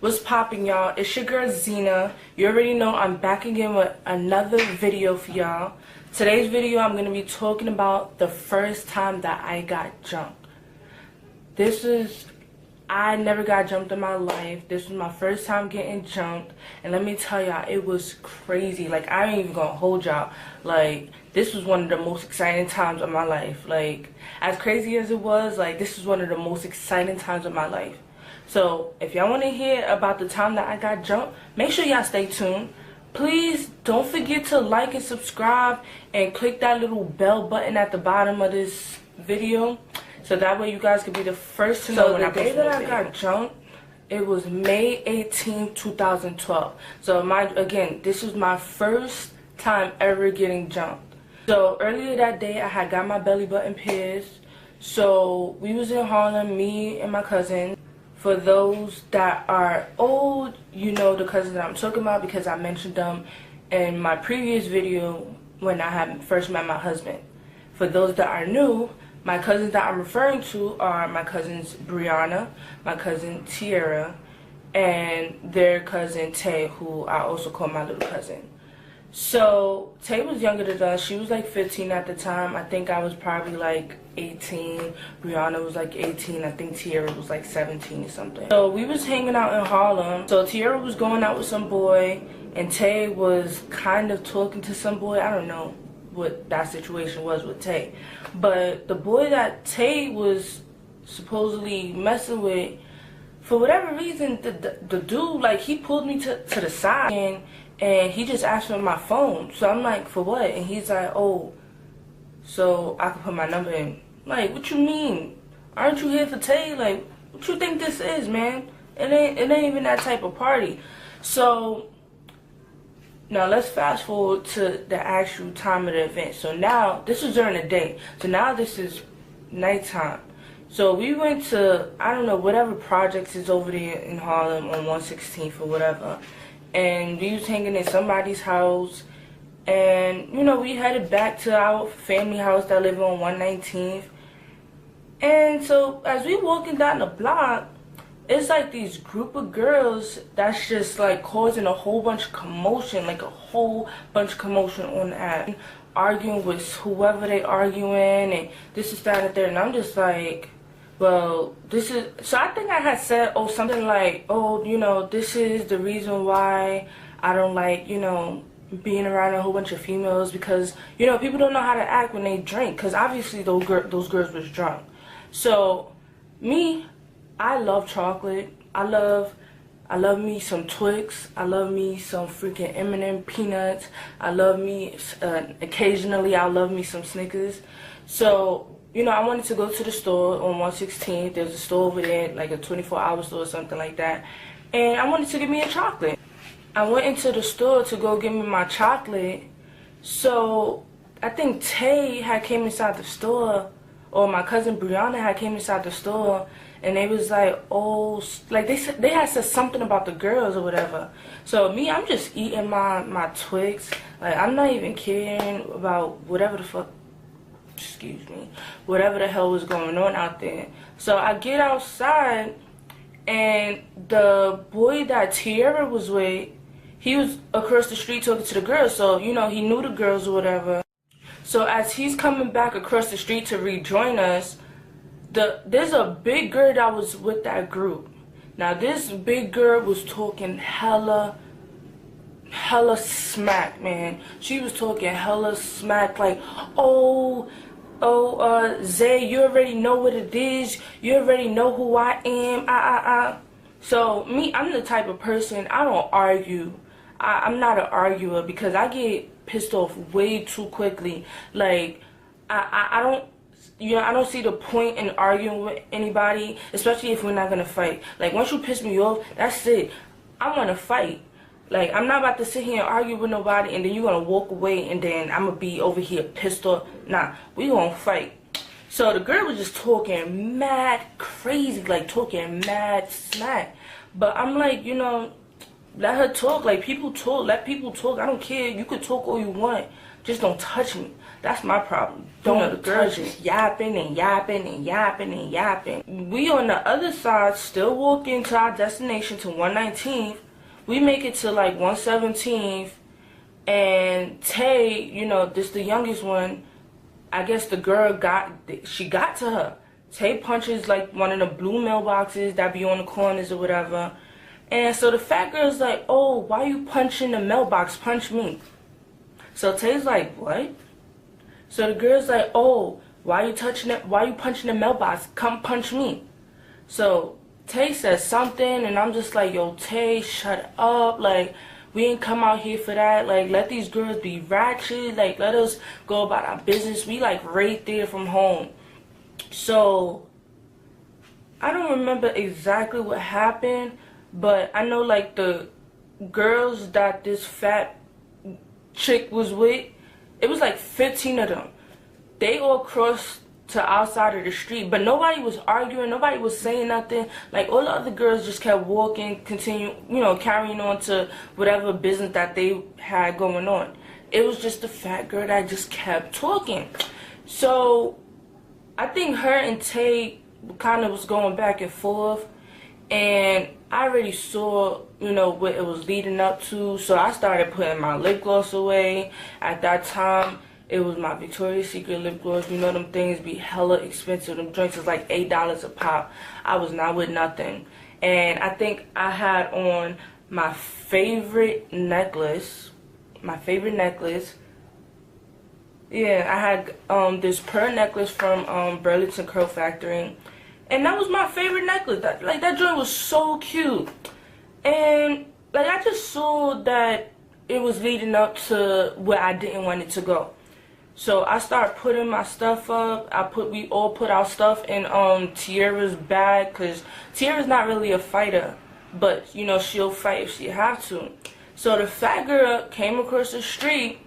What's poppin', y'all? It's your girl Xena. You already know I'm back again with another video for y'all. Today's video I'm going to be talking about the first time that I got jumped. I never got jumped in my life. This was my first time getting jumped. And let me tell y'all, it was crazy. Like, I ain't even gonna hold y'all. Like, this was one of the most exciting times of my life. Like, as crazy as it was, like, this was one of the most exciting times of my life. So, if y'all want to hear about the time that I got jumped, make sure y'all stay tuned. Please don't forget to like and subscribe and click that little bell button at the bottom of this video, so that way you guys can be the first to know when I post a video. The day that I got jumped, it was May 18, 2012. So again, this was my first time ever getting jumped. So earlier that day, I had got my belly button pierced. So we was in Harlem, me and my cousin. For those that are old, you know the cousins that I'm talking about because I mentioned them in my previous video when I had first met my husband. For those that are new, my cousins that I'm referring to are my cousins Brianna, my cousin Tiara, and their cousin Tay, who I also call my little cousin. So Tay was younger than us. She was like 15 at the time. I think I was probably like 18. Brianna was like 18. I think Tiara was like 17 or something. So we was hanging out in Harlem. So Tiara was going out with some boy, and Tay was kind of talking to some boy. I don't know what that situation was with Tay, but the boy that Tay was supposedly messing with, for whatever reason, the dude, like, he pulled me to the side and he just asked for my phone. So I'm like, for what? And he's like, oh, so I can put my number in. Like, what you mean? Aren't you here for Tay? Like, what you think this is, man? It ain't even that type of party. So now let's fast forward to the actual time of the event. So now, this was during the day. So now this is nighttime. So we went to, I don't know, whatever projects is over there in Harlem on 116th or whatever. And we was hanging in somebody's house. And, you know, we headed back to our family house that lived on 119th. And so as we walking down the block, it's like these group of girls that's just like causing a whole bunch of commotion, like a whole bunch of commotion on the app, arguing with whoever they arguing, and this is that and there. And I'm just like, well, this is, so I think I had said, oh, something like, oh, you know, this is the reason why I don't like, you know, being around a whole bunch of females, because, you know, people don't know how to act when they drink, because obviously those girls was drunk. So me, I love chocolate. I love me some Twix. I love me some freaking M&M peanuts. I love me, occasionally I love me some Snickers. So, you know, I wanted to go to the store on 116th. There's a store over there, like a 24-hour store or something like that. And I wanted to get me a chocolate. I went into the store to go get me my chocolate. So I think Tay had came inside the store, or my cousin Brianna had came inside the store, and they was like, oh, like they had said something about the girls or whatever. So me, I'm just eating my Twix. Like, I'm not even caring about whatever the fuck, excuse me, whatever the hell was going on out there. So I get outside, and the boy that Tiara was with, he was across the street talking to the girls. So, you know, he knew the girls or whatever. So as he's coming back across the street to rejoin us, there's a big girl that was with that group. Now this big girl was talking hella smack, man. She was talking hella smack, like, Zay, you already know what it is. You already know who I am. So me, I'm the type of person, I don't argue. I'm not an arguer because I get pissed off way too quickly. Like, I don't, you know, I don't see the point in arguing with anybody, especially if we're not gonna fight. Like, once you piss me off, that's it. I wanna fight. Like, I'm not about to sit here and argue with nobody and then you're gonna walk away and then I'm gonna be over here pissed off. Nah, we gonna fight. So the girl was just talking mad crazy, like talking mad smack. But I'm like, you know, let her talk. Like, people talk, let people talk. I don't care. You could talk all you want. Just don't touch me. That's my problem. The girls just yapping and yapping and yapping and yapping. We on the other side still walking to our destination to 119th. We make it to like 117th, and Tay, this the youngest one, I guess the girl got to her. Tay punches like one of the blue mailboxes that be on the corners or whatever. And so the fat girl's like, oh, why you punching the mailbox? Punch me. So Tay's like, what? So the girl's like, oh, why you punching the mailbox? Come punch me. So Tay says something, and I'm just like, yo, Tay, shut up. Like, we ain't come out here for that. Like, let these girls be ratchet. Like, let us go about our business. We, like, right there from home. So, I don't remember exactly what happened, but I know, like, the girls that this fat chick was with, it was like 15 of them. They all crossed to outside of the street, but nobody was arguing, nobody was saying nothing. Like, all the other girls just kept walking, carrying on to whatever business that they had going on. It was just the fat girl that just kept talking. So I think her and Tay kind of was going back and forth, and I already saw what it was leading up to, so I started putting my lip gloss away. At that time, it was my Victoria's Secret lip gloss. Them things be hella expensive. Them joints is like $8 a pop. I was not with nothing. And I think I had on my favorite necklace. Yeah, I had this pearl necklace from Burlington Curl Factory. And that was my favorite necklace. That joint was so cute. And like, I just saw that it was leading up to where I didn't want it to go. So I started putting my stuff up. We all put our stuff in Tiara's bag, because Tiara's not really a fighter, but she'll fight if she have to. So the fat girl came across the street,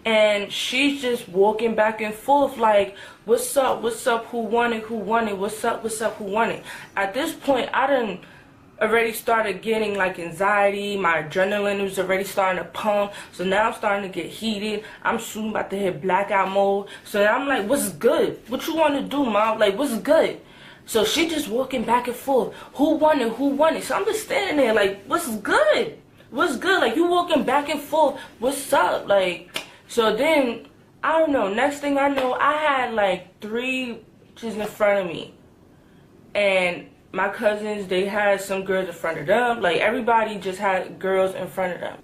and she's just walking back and forth like, what's up, who won it, what's up, who won it. At this point, I done already started getting like anxiety. My adrenaline was already starting to pump. So now I'm starting to get heated. I'm soon about to hit blackout mode. So now I'm like, what's good? What you want to do, mom? Like, what's good? So she just walking back and forth. Who won it? So I'm just standing there like, what's good? Like, you walking back and forth. What's up? Like, so then, I don't know. Next thing I know, I had like 3 bitches in front of me. And my cousins, they had some girls in front of them. Like, everybody just had girls in front of them.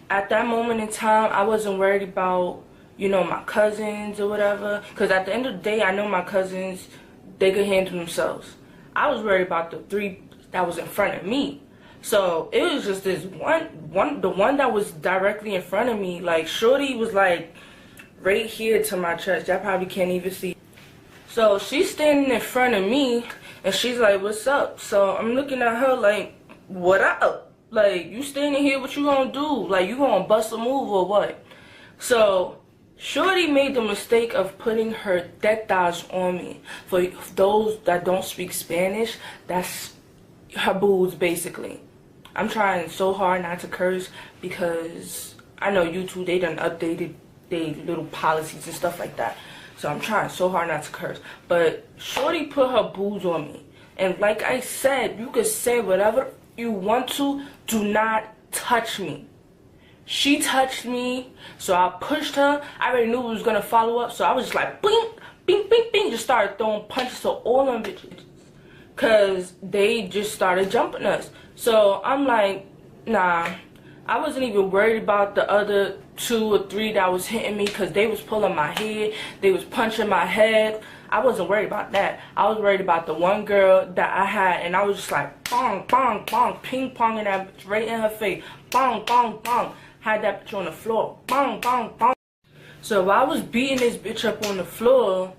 At that moment in time, I wasn't worried about, my cousins or whatever. Because at the end of the day, I know my cousins, they could handle themselves. I was worried about the 3 that was in front of me. So it was just this the one that was directly in front of me. Like, shorty was like right here to my chest. Y'all probably can't even see. So she's standing in front of me, and she's like, what's up? So I'm looking at her like, what up? Like, you standing here, what you gonna do? Like, you gonna bust a move or what? So shorty made the mistake of putting her tetas on me. For those that don't speak Spanish, that's her boobs, basically. I'm trying so hard not to curse, because I know YouTube, they done updated their little policies and stuff like that. So I'm trying so hard not to curse. But shorty put her boobs on me. And like I said, you could say whatever you want to. Do not touch me. She touched me, so I pushed her. I already knew we was going to follow up. So I was just like, bing, bing, bing, bing. Just started throwing punches to all them bitches. Because they just started jumping us. So I'm like, nah. I wasn't even worried about the other 2 or 3 that was hitting me, because they was pulling my head, they was punching my head. I wasn't worried about that. I was worried about the one girl that I had, and I was just like, bong, bong, bong, ping ponging that bitch right in her face. Bong, bong, bong. Had that bitch on the floor. Bong, bong, bong. So while I was beating this bitch up on the floor,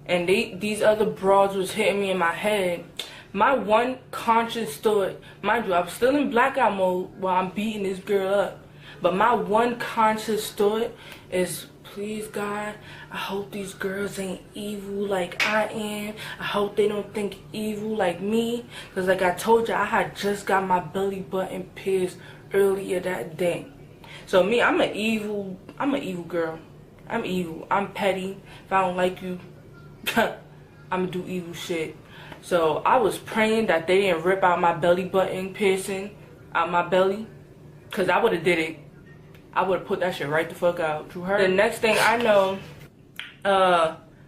and these other broads was hitting me in my head, my one conscious thought, mind you, I was still in blackout mode while I'm beating this girl up. But my one conscious thought is, please God, I hope these girls ain't evil like I am. I hope they don't think evil like me. Because like I told you, I had just got my belly button pierced earlier that day. So me, I'm an evil girl. I'm evil. I'm petty. If I don't like you, I'ma do evil shit. So I was praying that they didn't rip out my belly button piercing out my belly, cause I would have did it. I would have put that shit right the fuck out. You heard? The next thing I know,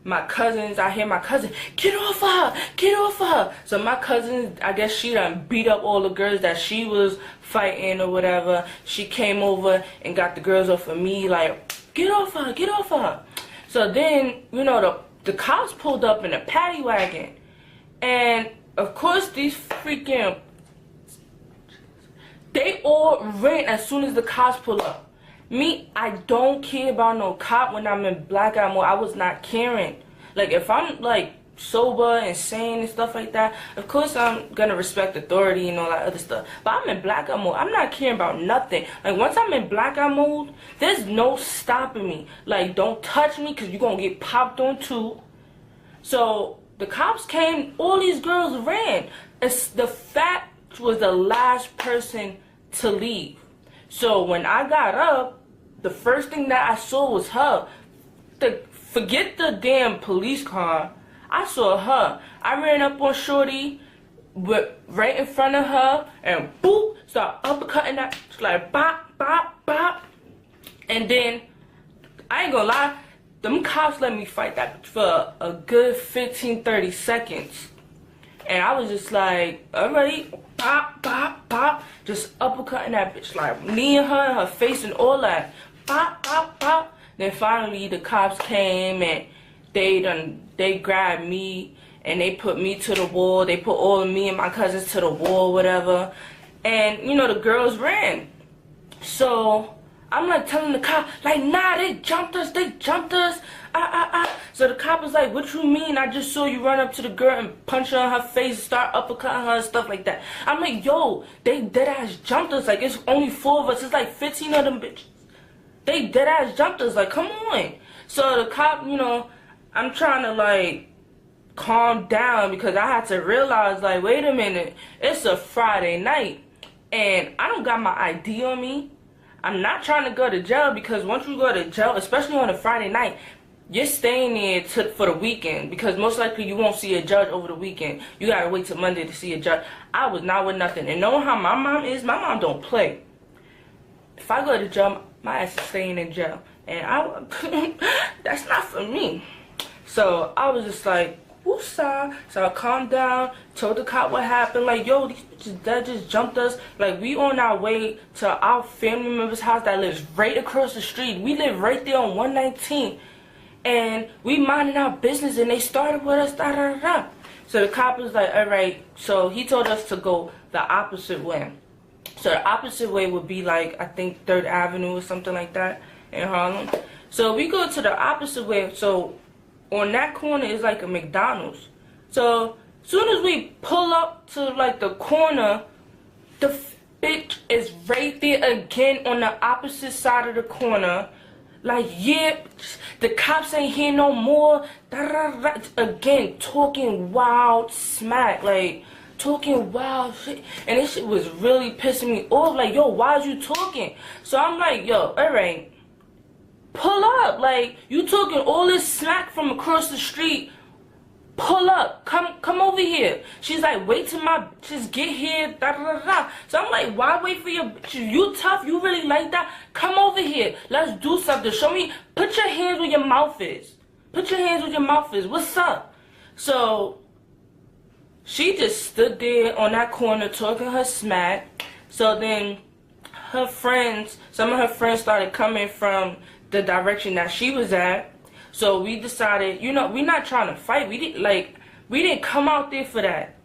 my cousins, I hear my cousin, get off her, get off her. So my cousin, I guess she done beat up all the girls that she was fighting or whatever. She came over and got the girls off of me, like, get off her, get off her. So then, you know, the cops pulled up in a paddy wagon. And, of course, these freaking, they all ran as soon as the cops pulled up. Me, I don't care about no cop when I'm in blackout mode. I was not caring. Like, if I'm, like, sober and sane and stuff like that, of course I'm gonna respect authority and all that other stuff. But I'm in blackout mode. I'm not caring about nothing. Like, once I'm in blackout mode, there's no stopping me. Like, don't touch me because you're gonna get popped on too. So, the cops came. All these girls ran. The fat was the last person to leave. So, when I got up, the first thing that I saw was her. Forget the damn police car. I saw her. I ran up on Shorty, right in front of her, and boop, start uppercutting that, like bop, bop, bop. And then, I ain't gonna lie, them cops let me fight that for a good 15-30 seconds. And I was just like, alright, bop, bop, bop, just uppercutting that bitch, like me and her face and all that. Pop, pop, pop. Then finally the cops came and they grabbed me and they put me to the wall. They put all of me and my cousins to the wall, whatever. And you know, the girls ran. So I'm like telling the cop, like, nah, they jumped us. So the cop was like, what you mean? I just saw you run up to the girl and punch her in her face, start uppercutting her and stuff like that. I'm like, yo, they deadass jumped us. Like, it's only 4 of us. It's like 15 of them bitches. They deadass jumped us, like, come on. So the cop, you know, I'm trying to, like, calm down because I had to realize, like, wait a minute, it's a Friday night and I don't got my ID on me. I'm not trying to go to jail because once you go to jail, especially on a Friday night, you're staying there for the weekend because most likely you won't see a judge over the weekend. You gotta wait till Monday to see a judge. I was not with nothing. And knowing how my mom is, my mom don't play. If I go to jail, my ass is staying in jail. And that's not for me. So I was just like, woosah. So I calmed down, told the cop what happened. Like, yo, these bitches that just jumped us. Like, we on our way to our family member's house that lives right across the street. We live right there on 119. And we minding our business and they started with us, da da da da. So the cop was like, alright. So he told us to go the opposite way. So the opposite way would be like, I think 3rd Avenue or something like that in Harlem. So we go to the opposite way. So on that corner is like a McDonald's. So soon as we pull up to like the corner, the bitch is right there again on the opposite side of the corner. Like, yeah, the cops ain't here no more. Da, da, da, da. Again, talking wild smack. Like, talking wild shit. And this shit was really pissing me off. Like, yo, why is you talking? So I'm like, yo, alright, pull up. Like, you talking all this smack from across the street. Pull up. Come over here. She's like, wait till my bitches get here. Da, da, da, da. So I'm like, why wait for your bitches? You tough? You really like that? Come over here. Let's do something. Show me. Put your hands where your mouth is. Put your hands where your mouth is. What's up? So she just stood there on that corner talking her smack. So then her friends, some of her friends started coming from the direction that she was at. So we decided, you know, we're not trying to fight. We didn't come out there for that.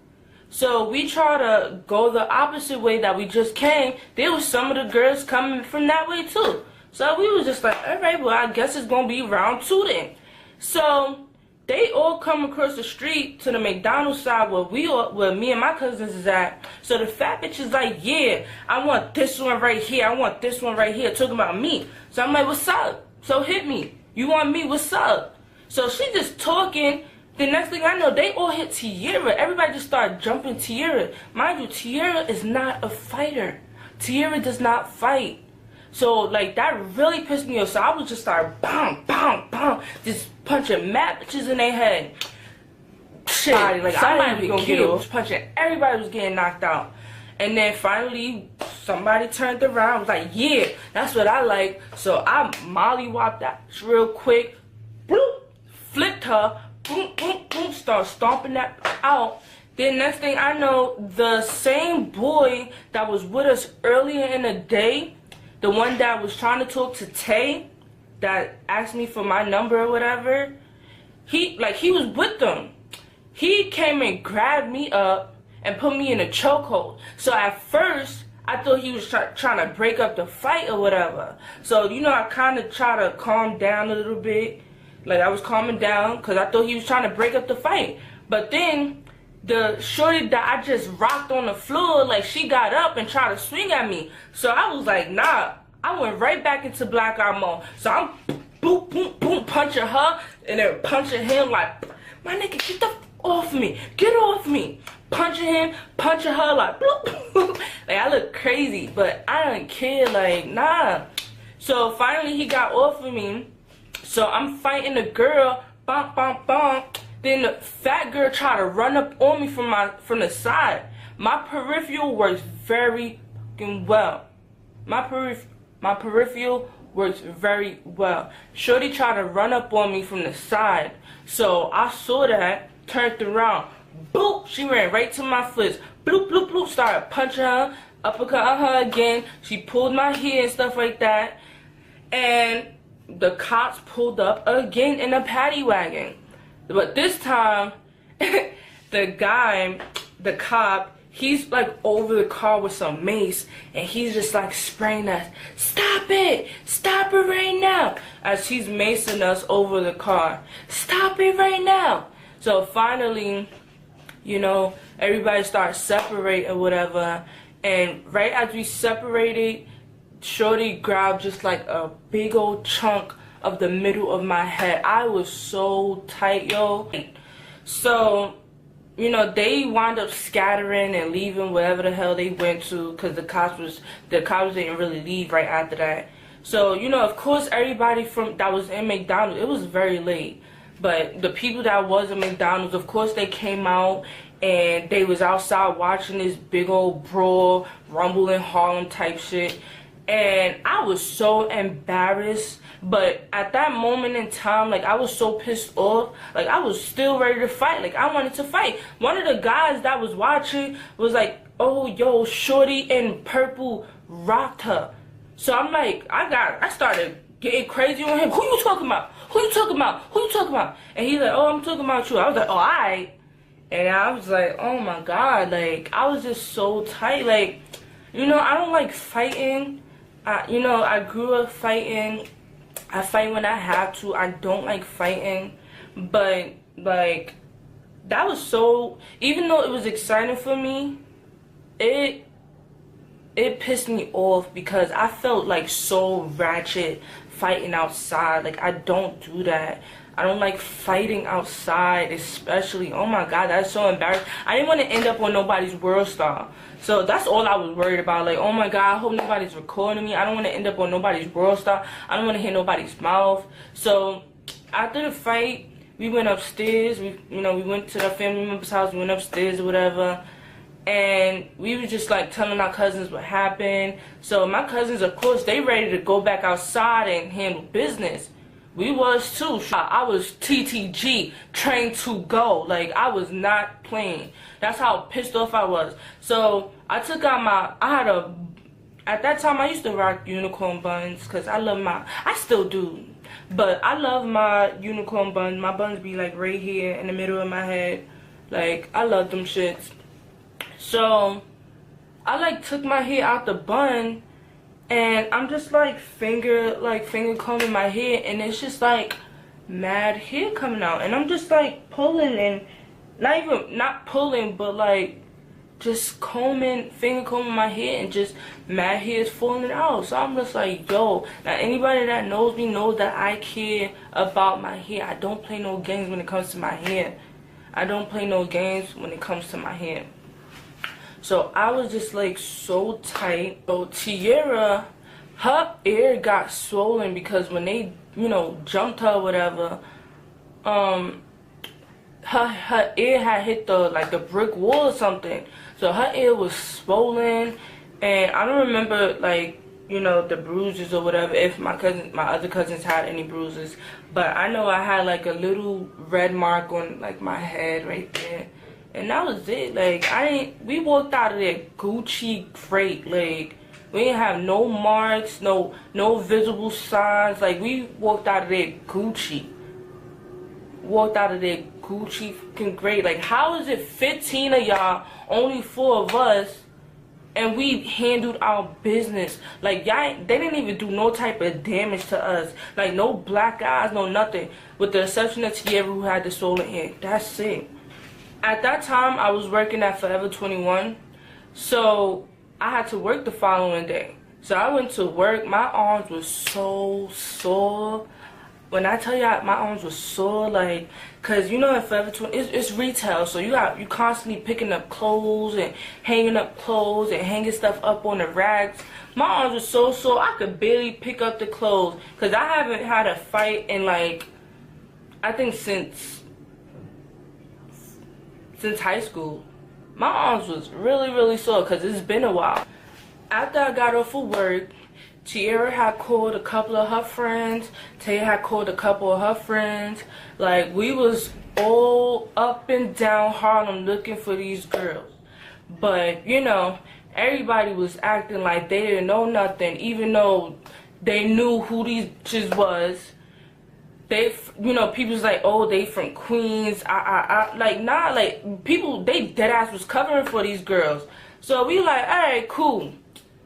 So we try to go the opposite way that we just came. There was some of the girls coming from that way too. So we was just like, alright, well, I guess it's gonna be round 2 then. So they all come across the street to the McDonald's side where me and my cousins is at. So the fat bitch is like, yeah, I want this one right here. I want this one right here. Talking about me. So I'm like, what's up? So hit me. You want me? What's up? So she just talking. The next thing I know, they all hit Tiara. Everybody just started jumping Tiara. Mind you, Tiara is not a fighter. Tiara does not fight. So like that really pissed me off. So I would just start bang, bang, bang, just punching mad bitches in their head. Shit, like somebody was getting killed. Punching, everybody was getting knocked out. And then finally somebody turned around, was like, yeah, that's what I like. So I mollywopped that real quick, bloop, flipped her, boom, boom, boom, start stomping that out. Then next thing I know, the same boy that was with us earlier in the day, the one that was trying to talk to Tay, that asked me for my number or whatever, he was with them. He came and grabbed me up and put me in a chokehold. So at first, I thought he was trying to break up the fight or whatever. So, you know, I kind of tried to calm down a little bit. Like, I was calming down because I thought he was trying to break up the fight. But then, the shorty that I just rocked on the floor, like, she got up and tried to swing at me. So I was like, nah. I went right back into black eye mode. So I'm boom, boom, boom, punching her and then punching him like, my nigga, get the f off me. Get off me. Punching him, punching her like, bloop. Like, I look crazy, but I don't care. Like, nah. So finally he got off of me. So I'm fighting the girl, bonk, bonk, bonk. Then the fat girl tried to run up on me from the side. My peripheral works very fucking well. My peripheral works very well. Shorty tried to run up on me from the side. So I saw that, turned around. Boop! She ran right to my fist. Bloop, bloop, bloop. Started punching her, uppercut on her again. She pulled my hair and stuff like that. And the cops pulled up again in a paddy wagon. But this time, the cop, he's like over the car with some mace, and he's just like spraying us. Stop it! Stop it right now! As he's macing us over the car. Stop it right now! So finally, you know, everybody started separating or whatever. And right as we separated, shorty grabbed just like a big old chunk of the middle of my head. I was so tight, yo. So, you know, they wound up scattering and leaving wherever the hell they went to, because the cops didn't really leave right after that. So, you know, of course everybody that was in McDonald's, it was very late, but the people that was in McDonald's, of course they came out and they was outside watching this big old brawl, rumble in Harlem type shit. And I was so embarrassed, but at that moment in time, like, I was so pissed off, like, I was still ready to fight, like, I wanted to fight. One of the guys that was watching was like, oh, yo, shorty in purple rocked her. So I'm like, I started getting crazy on him. Who you talking about? Who you talking about? Who you talking about? And he's like, oh, I'm talking about you. I was like, oh, alright. And I was like, oh my God, like, I was just so tight, like, you know, I don't like fighting. You know, I grew up fighting. I fight when I have to. I don't like fighting. But, like, that was so... Even though it was exciting for me, it pissed me off because I felt, like, so ratchet fighting outside. Like, I don't do that. I don't like fighting outside, especially. Oh, my God, that's so embarrassing. I didn't want to end up on nobody's World Star. So that's all I was worried about. Like, oh my God, I hope nobody's recording me. I don't want to end up on nobody's World Star. I don't want to hear nobody's mouth. So after the fight, we went upstairs. We went to the family member's house. We went upstairs or whatever. And we were just like telling our cousins what happened. So my cousins, of course, they ready to go back outside and handle business. We was too. I was TTG, trained to go. Like, I was not playing. That's how pissed off I was. So I took out at that time I used to rock unicorn buns because I still do. But I love my unicorn buns. My buns be like right here in the middle of my head. Like, I love them shits. So I like took my hair out the bun. And I'm just like finger combing my hair, and it's just like mad hair coming out, and I'm just like pulling, and not pulling, but like just finger combing my hair, and just mad hair is falling out. So I'm just like, yo, now anybody that knows me knows that I care about my hair. I don't play no games when it comes to my hair. I don't play no games when it comes to my hair. So I was just like so tight. So Tierra her ear got swollen because when they, you know, jumped her or whatever, her ear had hit the brick wall or something. So her ear was swollen, and I don't remember, like, you know, the bruises or whatever, if my other cousins had any bruises, but I know I had like a little red mark on like my head right there, and that was it. Like, we walked out of there Gucci great. Like, we didn't have no marks, no visible signs. Like, we walked out of there Gucci. Walked out of there Gucci fucking great. Like, how is it 15 of y'all, only 4 of us, and we handled our business? Like, y'all, they didn't even do no type of damage to us. Like, no black eyes, no nothing. With the exception of Tierra, who had the swollen ear. That's it. At that time, I was working at Forever 21. So, I had to work the following day. So, I went to work. My arms were so sore. When I tell y'all, my arms were sore, like, cause you know, at Forever 20, it's retail, so you constantly picking up clothes and hanging up clothes and hanging stuff up on the racks. My arms were so sore, I could barely pick up the clothes, cause I haven't had a fight in, like, I think since high school. My arms was really sore, cause it's been a while. After I got off of work, Tierra had called a couple of her friends. Taya had called a couple of her friends. Like, we was all up and down Harlem looking for these girls. But, you know, everybody was acting like they didn't know nothing, even though they knew who these bitches was. They, you know, people was like, oh, they from Queens. Like, nah, like, people, they deadass was covering for these girls. So we like, alright, cool.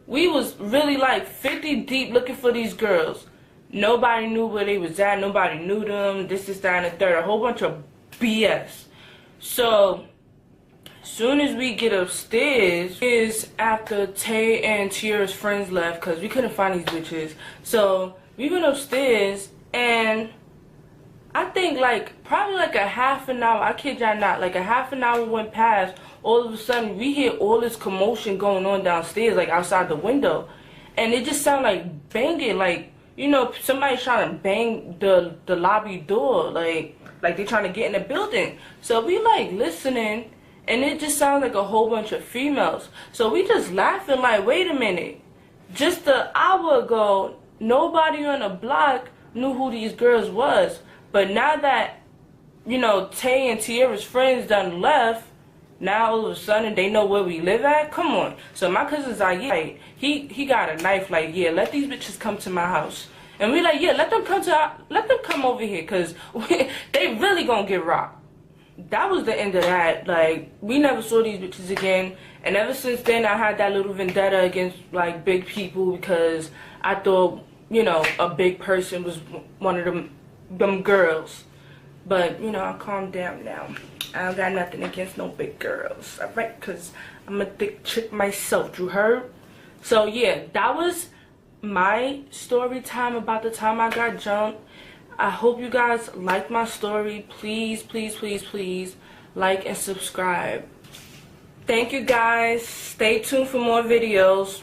We was really like 50 deep looking for these girls. Nobody knew where they was at. Nobody knew them. This, that, and the third. A whole bunch of BS. So, soon as we get upstairs, is after Tay and Tierra's friends left, because we couldn't find these bitches. So, we went upstairs, and I think like, probably like a half an hour, I kid y'all not, like a half an hour went past. All of a sudden, we hear all this commotion going on downstairs, like outside the window. And it just sounded like banging, like, you know, somebody trying to bang the lobby door, like they trying to get in the building. So we like listening, and it just sounds like a whole bunch of females. So we just laughing like, wait a minute. Just an hour ago, nobody on the block knew who these girls was. But now that, you know, Tay and Tierra's friends done left, now all of a sudden they know where we live at? Come on. So my cousin's like, yeah, he got a knife, like, yeah, let these bitches come to my house. And we like, yeah, let them come over here, cause they really gonna get robbed. That was the end of that. Like, we never saw these bitches again. And ever since then, I had that little vendetta against like big people, because I thought, you know, a big person was one of them girls. But, you know, I calmed down now. I don't got nothing against no big girls, alright? Because I'm a thick chick myself, you heard? So, yeah, that was my story time about the time I got jumped. I hope you guys like my story. Please, please, please, please like and subscribe. Thank you, guys. Stay tuned for more videos.